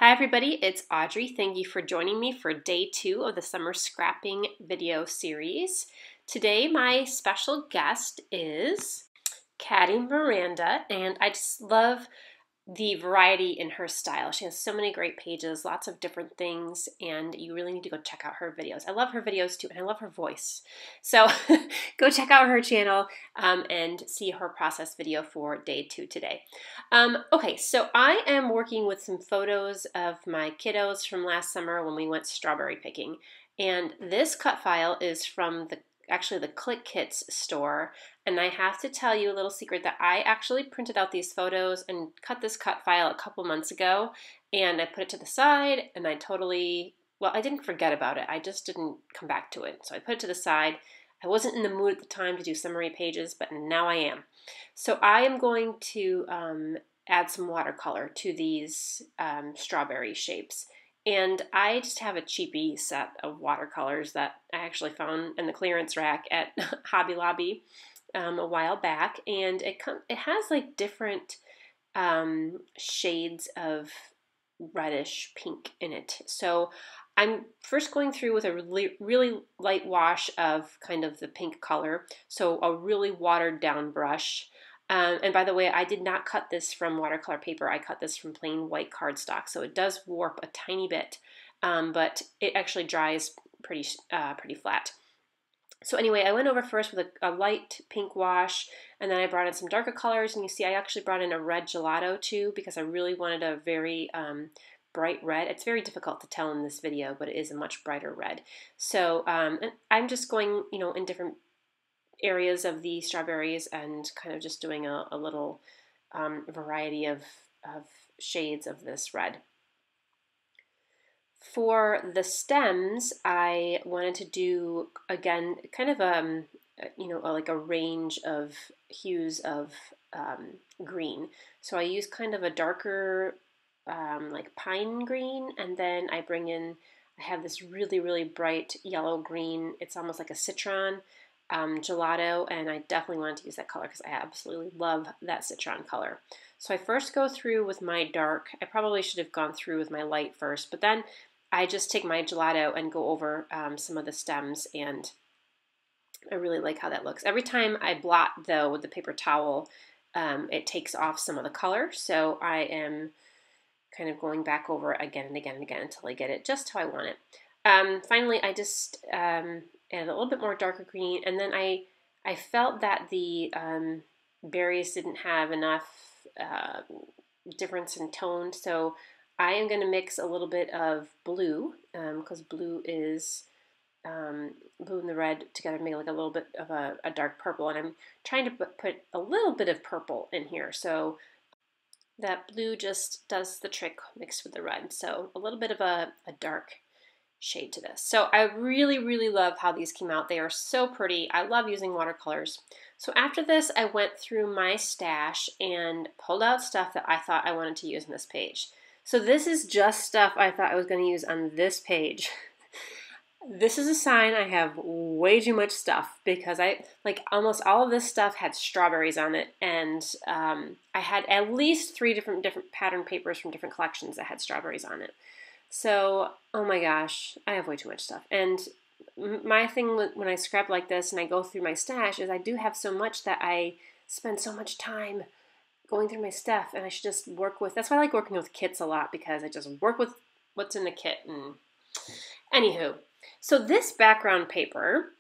Hi everybody, it's Audrey. Thank you for joining me for day 2 of the Summer Scrapping video series. Today my special guest is Caddy Miranda, and I just love the variety in her style. She has so many great pages, lots of different things, and you really need to go check out her videos. I love her videos too, and I love her voice. So go check out her channel and see her process video for day 2 today. Okay, so I am working with some photos of my kiddos from last summer when we went strawberry picking. And this cut file is from actually the Click Kits store, and I have to tell you a little secret that I actually printed out these photos and cut this cut file a couple months ago, and I put it to the side, and I didn't forget about it, I just didn't come back to it. So I put it to the side. I wasn't in the mood at the time to do summary pages, but now I am. So I am going to add some watercolor to these strawberry shapes. And I just have a cheapy set of watercolors that I actually found in the clearance rack at Hobby Lobby a while back. And it has like different shades of reddish pink in it. So I'm first going through with a really light wash of kind of the pink color. So a really watered down brush. And by the way, I did not cut this from watercolor paper. I cut this from plain white cardstock, so it does warp a tiny bit, but it actually dries pretty flat. So anyway, I went over first with a light pink wash, and then I brought in some darker colors, and you see I actually brought in a red gelato too, because I really wanted a very bright red. It's very difficult to tell in this video, but it is a much brighter red. So and I'm just going, in different areas of the strawberries and kind of just doing a little variety of shades of this red. For the stems, I wanted to do, again, kind of like a range of hues of green. So I use kind of a darker like pine green, and then I have this really bright yellow green. It's almost like a citron gelato, and I definitely wanted to use that color because I absolutely love that citron color. So I first go through with my dark. I probably should have gone through with my light first, but then I just take my gelato and go over some of the stems, and I really like how that looks. Every time I blot, though, with the paper towel, it takes off some of the color, so I am kind of going back over again and again and again until I get it just how I want it. Finally, I just add a little bit more darker green, and then I felt that the berries didn't have enough difference in tone, so I am going to mix a little bit of blue, because blue and the red together make like a little bit of a dark purple, and I'm trying to put a little bit of purple in here, so that blue just does the trick mixed with the red, so a little bit of a dark shade to this. So I really love how these came out. They are so pretty. I love using watercolors. So after this, I went through my stash and pulled out stuff that I thought I wanted to use in this page. So this is just stuff I thought I was going to use on this page. This is a sign I have way too much stuff, because almost all of this stuff had strawberries on it, and I had at least 3 different pattern papers from different collections that had strawberries on it. So, oh my gosh, I have way too much stuff. And my thing when I scrap like this and I go through my stash is I do have so much that I spend so much time going through my stuff, and I should just work with, that's why I like working with kits a lot, because I just work with what's in the kit. And anywho, so this background paper,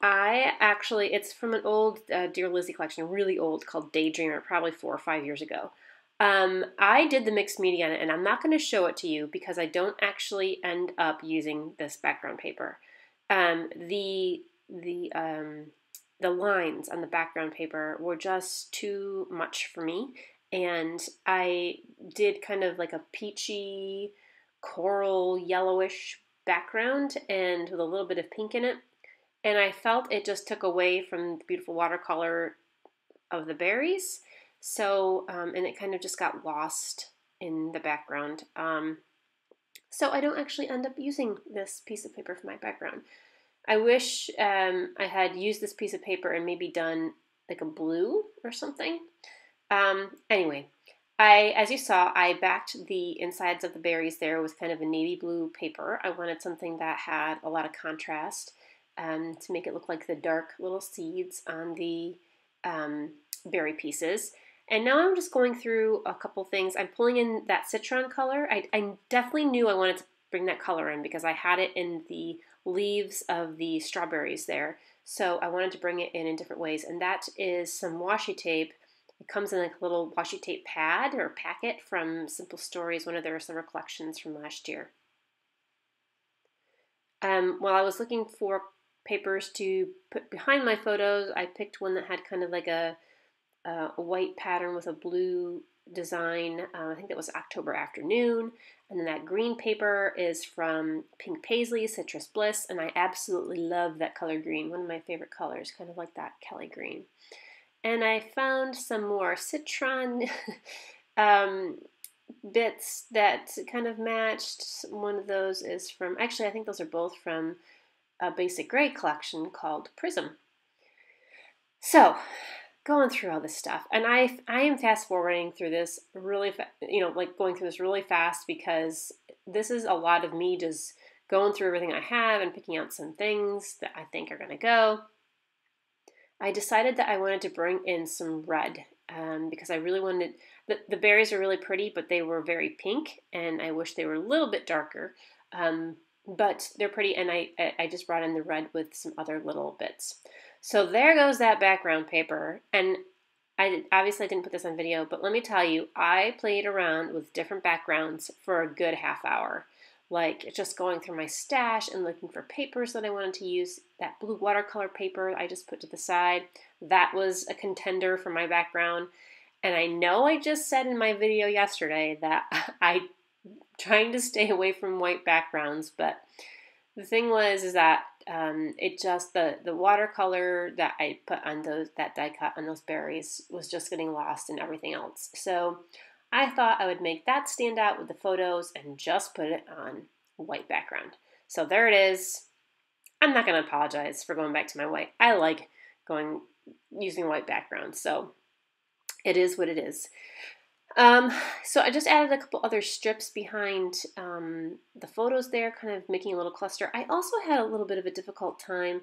it's from an old Dear Lizzie collection, really old, called Daydreamer, probably 4 or 5 years ago. I did the mixed media on it, and I'm not going to show it to you because I don't actually end up using this background paper. The lines on the background paper were just too much for me, and I did kind of like a peachy, coral, yellowish background and with a little bit of pink in it, and I felt it just took away from the beautiful watercolor of the berries. So, and it kind of just got lost in the background. So I don't actually end up using this piece of paper for my background. I wish I had used this piece of paper and maybe done like a blue or something. Anyway, As you saw, I backed the insides of the berries there with kind of a navy blue paper. I wanted something that had a lot of contrast to make it look like the dark little seeds on the berry pieces. And now I'm just going through a couple things. I'm pulling in that citron color. I definitely knew I wanted to bring that color in because I had it in the leaves of the strawberries there. So I wanted to bring it in different ways. And that is some washi tape. It comes in like a little washi tape pad or packet from Simple Stories, one of their summer collections from last year. While I was looking for papers to put behind my photos, I picked one that had kind of like a white pattern with a blue design. I think that was October Afternoon. And then that green paper is from Pink Paisley, Citrus Bliss, and I absolutely love that color green, one of my favorite colors, kind of like that Kelly green. And I found some more citron bits that kind of matched. One of those is from, actually I think those are both from a basic gray collection called Prism. So, going through all this stuff, and I am fast forwarding through this really, like going through this really fast because this is a lot of me just going through everything I have and picking out some things that I think are going to go. I decided that I wanted to bring in some red because I really wanted, the berries are really pretty, but they were very pink, and I wish they were a little bit darker. But they're pretty, and I just brought in the red with some other little bits. So there goes that background paper, and obviously I didn't put this on video, but let me tell you, I played around with different backgrounds for a good half hour. Like just going through my stash and looking for papers that I wanted to use. That blue watercolor paper I just put to the side, that was a contender for my background. And I know I just said in my video yesterday that I'm trying to stay away from white backgrounds, but the thing is that it just, the watercolor that I put on those, that die cut on those berries was just getting lost in everything else. So I thought I would make that stand out with the photos and just put it on white background. So there it is. I'm not going to apologize for going back to my white. I like using white background, so it is what it is. So I just added a couple other strips behind the photos there, kind of making a little cluster. I also had a little bit of a difficult time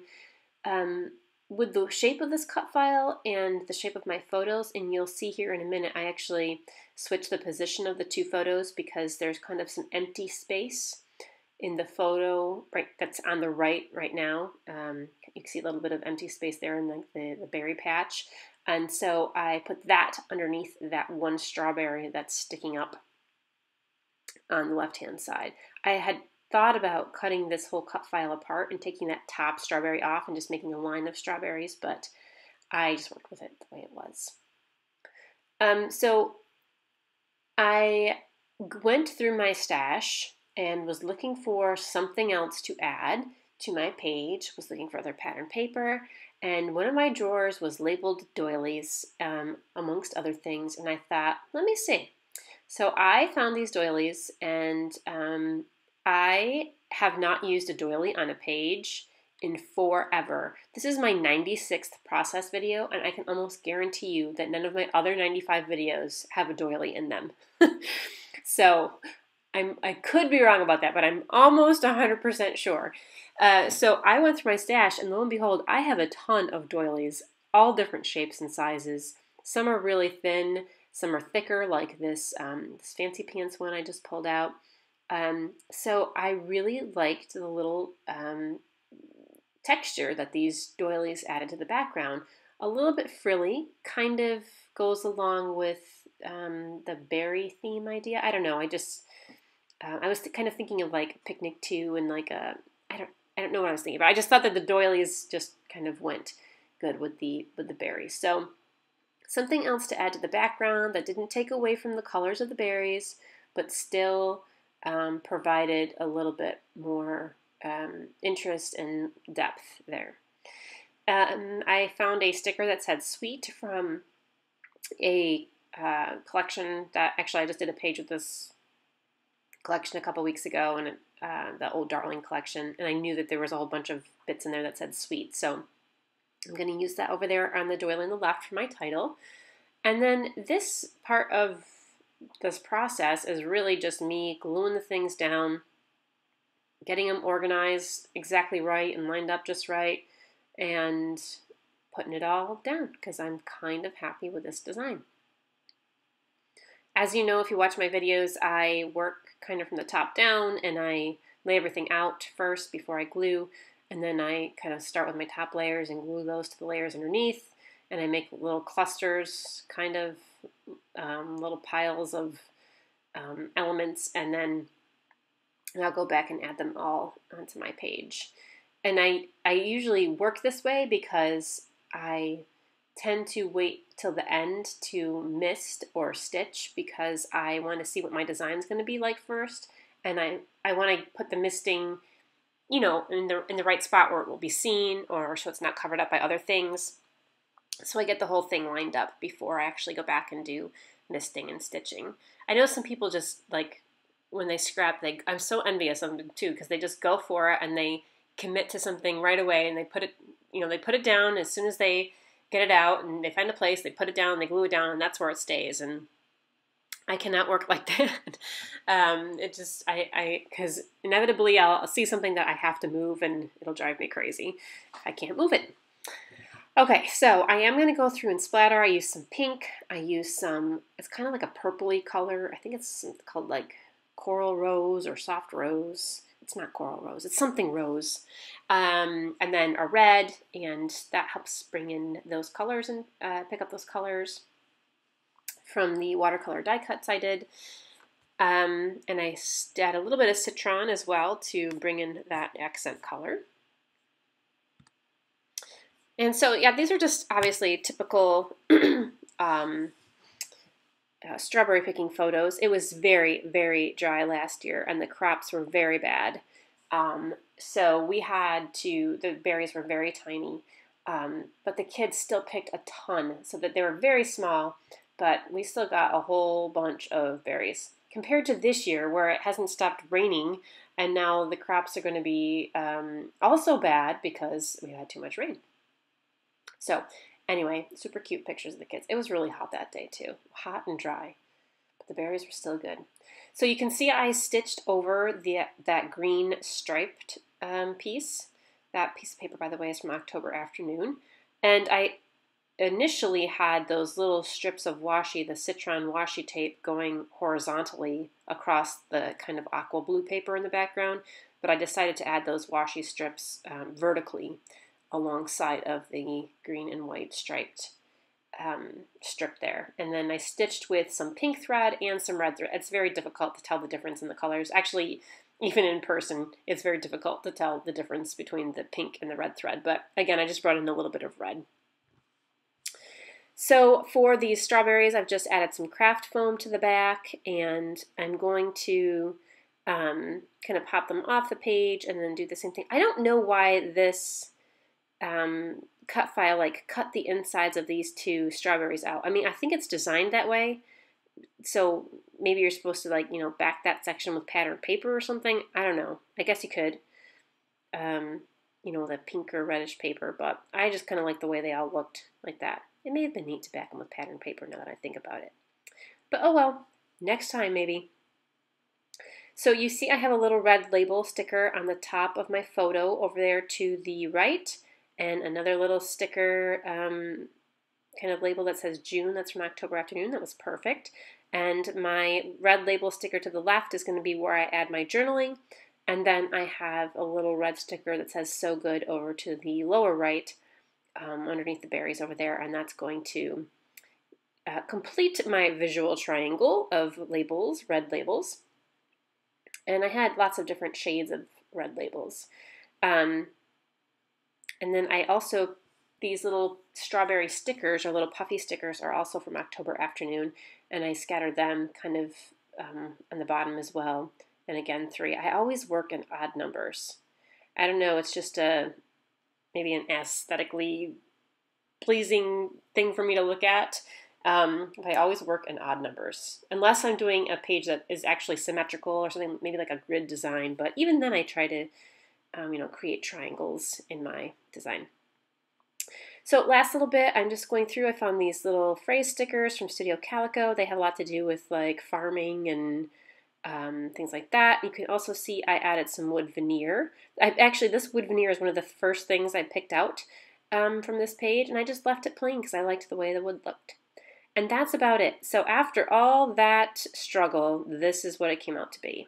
with the shape of this cut file and the shape of my photos, and you'll see here in a minute I actually switched the position of the two photos because there's kind of some empty space in the photo that's on the right now. You can see a little bit of empty space there in the berry patch. And so I put that underneath that one strawberry that's sticking up on the left-hand side. I had thought about cutting this whole cut file apart and taking that top strawberry off and just making a line of strawberries, but I just worked with it the way it was. So I went through my stash and was looking for something else to add to my page, was looking for other pattern paper, and one of my drawers was labeled doilies, amongst other things, and I thought, let me see. So I found these doilies, and I have not used a doily on a page in forever. This is my 96th process video, and I can almost guarantee you that none of my other 95 videos have a doily in them. So I could be wrong about that, but I'm almost 100% sure. So I went through my stash, and lo and behold, I have a ton of doilies, all different shapes and sizes. Some are really thin, some are thicker, like this fancy pants one I just pulled out. So I really liked the little texture that these doilies added to the background. A little bit frilly, kind of goes along with the berry theme idea. I don't know. I was kind of thinking of like Picnic 2 and like I don't know what I was thinking, but I just thought that the doilies just kind of went good with the berries. So something else to add to the background that didn't take away from the colors of the berries, but still provided a little bit more interest and depth there. I found a sticker that said sweet from a collection that actually I just did a page with this collection a couple weeks ago, and the Old Darling collection, and I knew that there was a whole bunch of bits in there that said sweet, so I'm going to use that over there on the doily on the left for my title. And then this part of this process is really just me gluing the things down, getting them organized exactly right and lined up just right, and putting it all down because I'm kind of happy with this design. As you know, if you watch my videos, I work kind of from the top down and I lay everything out first before I glue, and then I kind of start with my top layers and glue those to the layers underneath, and I make little clusters, kind of little piles of elements, and then I'll go back and add them all onto my page. And I usually work this way because I tend to wait till the end to mist or stitch because I want to see what my design is going to be like first, and I want to put the misting, you know, in the right spot where it will be seen, or so it's not covered up by other things. So I get the whole thing lined up before I actually go back and do misting and stitching. I know some people just like when they scrap, I'm so envious of them too because they just go for it and they commit to something right away and they put it, you know, they put it down as soon as they get it out and they find a place, they put it down, they glue it down, and that's where it stays. And I cannot work like that. It just, because inevitably I'll see something that I have to move and it'll drive me crazy if I can't move it. Okay, so I am going to go through and splatter. I use some pink. I use some, it's kind of like a purpley color. I think it's called like coral rose or soft rose. It's not coral rose, it's something rose. And then a red, and that helps bring in those colors and pick up those colors from the watercolor die cuts I did. And I add a little bit of citron as well to bring in that accent color. And so, yeah, these are just obviously typical strawberry picking photos. It was very, very dry last year, and the crops were very bad. So we had to, the berries were very tiny, but the kids still picked a ton, so that they were very small, but we still got a whole bunch of berries. Compared to this year, where it hasn't stopped raining, and now the crops are going to be also bad because we had too much rain. So anyway, super cute pictures of the kids. It was really hot that day too, hot and dry, but the berries were still good. So you can see I stitched over that green striped piece. That piece of paper, by the way, is from October Afternoon. And I initially had those little strips of washi, the citron washi tape, going horizontally across the kind of aqua blue paper in the background, but I decided to add those washi strips vertically alongside of the green and white striped strip there. And then I stitched with some pink thread and some red thread. It's very difficult to tell the difference in the colors. Actually, even in person, it's very difficult to tell the difference between the pink and the red thread. But again, I just brought in a little bit of red. So for these strawberries, I've just added some craft foam to the back, and I'm going to kind of pop them off the page and then do the same thing. I don't know why this cut file cut the insides of these two strawberries out. I mean, I think it's designed that way, so maybe you're supposed to back that section with patterned paper or something. I don't know. I guess you could, the pink or reddish paper, but I just kind of like the way they all looked like that. It may have been neat to back them with patterned paper now that I think about it. But oh well, next time maybe. So you see I have a little red label sticker on the top of my photo over there to the right, and another little sticker kind of label that says June. That's from October Afternoon. That was perfect. And my red label sticker to the left is going to be where I add my journaling. And then I have a little red sticker that says So Good over to the lower right, underneath the berries over there. And that's going to complete my visual triangle of labels, red labels. And I had lots of different shades of red labels. And then I also, these little strawberry stickers or little puffy stickers are also from October Afternoon, and I scattered them kind of on the bottom as well. And again, 3. I always work in odd numbers. I don't know, it's just maybe an aesthetically pleasing thing for me to look at. But I always work in odd numbers, unless I'm doing a page that is actually symmetrical or something, maybe like a grid design. But even then I try to create triangles in my design. So last little bit, I'm just going through, I found these little phrase stickers from Studio Calico. They have a lot to do with like farming and things like that. You can also see I added some wood veneer. Actually, this wood veneer is one of the first things I picked out from this page, and I just left it plain because I liked the way the wood looked. And that's about it. So after all that struggle, this is what it came out to be.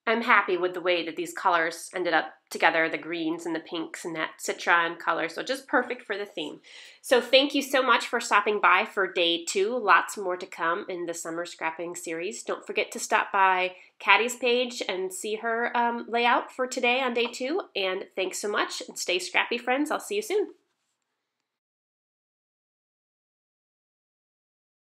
I'm happy with the way that these colors ended up together, the greens and the pinks and that citron color, so just perfect for the theme. So thank you so much for stopping by for day 2. Lots more to come in the Summer Scrapping Series. Don't forget to stop by Caddy's page and see her layout for today on day 2. And thanks so much, and stay scrappy, friends. I'll see you soon.